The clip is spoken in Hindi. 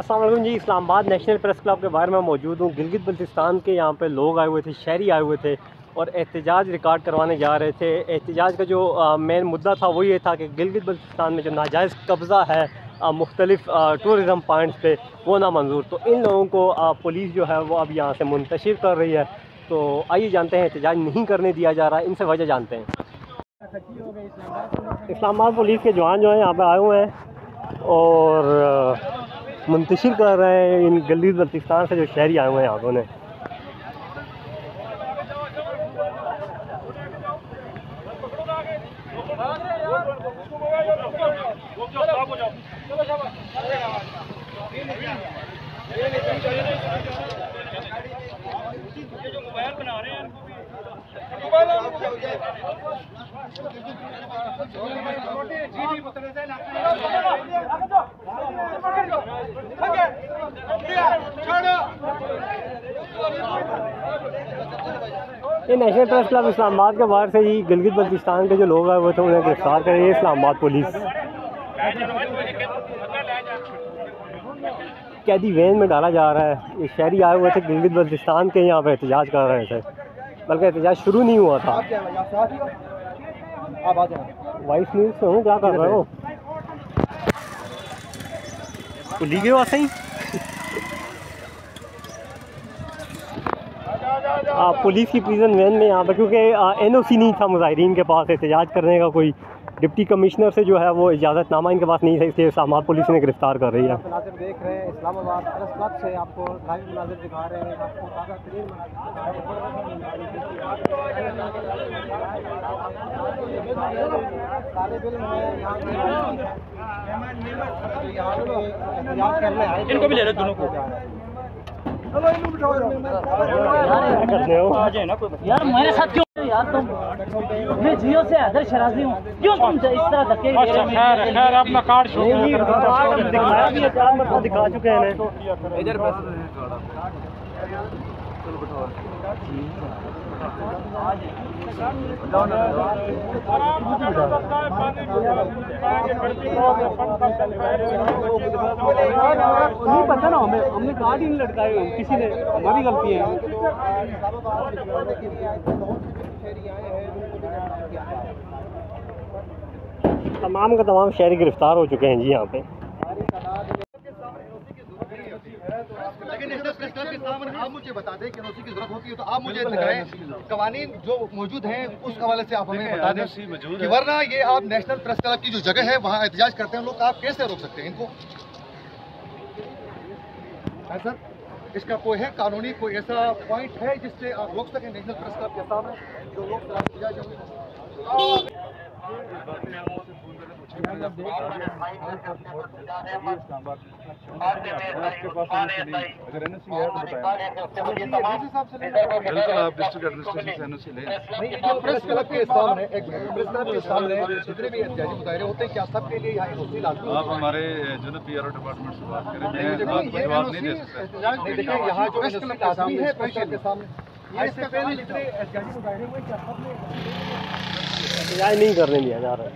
अस्सलाम वालेकुम जी। इस्लामाबाद नेशनल प्रेस क्लब के बाहर में मौजूद हूँ। गिलगित बल्तिस्तान के यहाँ पे लोग आए हुए थे, शहरी आए हुए थे और एहतजाज रिकॉर्ड करवाने जा रहे थे। एहतजाज का जो मेन मुद्दा था वो ये था कि गिलगित बल्तिस्तान में जो नाजायज़ कब्ज़ा है मुख्तलिफ टूरिज़म पॉइंट्स पे, वो नामंजूर। तो इन लोगों को पुलिस जो है वो अब यहाँ से मुंतशिर कर रही है। तो आइए जानते हैं एहतजाज नहीं करने दिया जा रहा है, इनसे वजह जानते हैं। इस्लामाबाद पुलिस के जवान जो हैं यहाँ पे आए हुए हैं और मुंतशिर कर रहे हैं इन गिलगित बल्तिस्तान से जो शहरी आए हुए हैं यहाँ ने। ये नेशनल प्रेस क्लब इस्लामाबाद के बाहर से ही गिलगित बल्तिस्तान के जो लोग आए हुए थे उन्हें गिरफ्तार कर रही है इस्लामाबाद पुलिस। कैदी वैन में डाला जा रहा है। ये शहरी आए हुए थे गिलगित बल्तिस्तान के, यहाँ पे एहतजाज कर रहे थे, बल्कि एहतजाज शुरू नहीं हुआ था। वाइस न्यूज़ से हूँ, क्या कर रहे हो? पुलिस के वास्ते ही पुलिस की प्रिजन वैन में यहाँ पर, क्योंकि NOC नहीं था मुजाहिरीन के पास एहतजाज करने का, कोई डिप्टी कमिश्नर से जो है वो इजाज़तनामा इनके पास नहीं था, इसलिए इस्लामाबाद पुलिस ने गिरफ्तार कर रही है। मुनाज़िर देख रहे हैं इस्लामाबाद प्रेस क्लब से, आपको लाइव मुनाज़िर दिखा रहे हैं, आपको ताज़ा तरीन तालिब इल्म है यहाँ इनको भी ले रहे दोनों को। यार मेरे साथ क्यों यार तुम? मैं जियो से हैदर शराजी हूँ, क्यों तुम इस तरह धक्के? खैर अपना कार्ड दिखाया भी है, 4 मरतबा दिखा चुके हैं इधर। नहीं पता ना, हमने कार्ड ही नहीं लटकाए, किसी ने, हमारी गलती है। तमाम का तमाम शहरी गिरफ्तार हो चुके हैं जी यहाँ पे। लेकिन नेशनल प्रेस क्लब के सामने आप मुझे बता दें कि NOC की जरूरत होती है तो आप मुझे दिखाएं, कवानीन जो मौजूद हैं उस हवाले से आप हमें बता दें कि वरना ये आप नेशनल प्रेस क्लब की जो जगह है वहाँ एहतजाज करते हैं लोग, आप कैसे रोक सकते हैं इनको? सर, इसका कोई है कानूनी कोई ऐसा पॉइंट है जिससे आप रोक सकें नेशनल प्रेस क्लब के सामने जो लोग एहतजाज होंगे? अगर NOC है तो बताएं। बिल्कुल, आप डिस्ट्रिक्ट एडमिनिस्ट्रेशन से NOC लें। प्रेस क्लब के सामने, एक प्रेस क्लब के सामने जितने भी एहतजाजी मुजाहिरे होते हैं, क्या सबके लिए यहाँ NOC लाजमी? आप हमारे जो ना PRO डिपार्टमेंट से बात करें, मैं आपको जवाब नहीं दे सकता। नहीं, देखिए यहाँ जो प्रेस क्लब लाजमी है प्रेस क्लब के सामने, इससे पहले जितने एहतजाजी मुजाहिरे हुए क्या सबने एहतजाज नहीं करने दिया जा रहा है।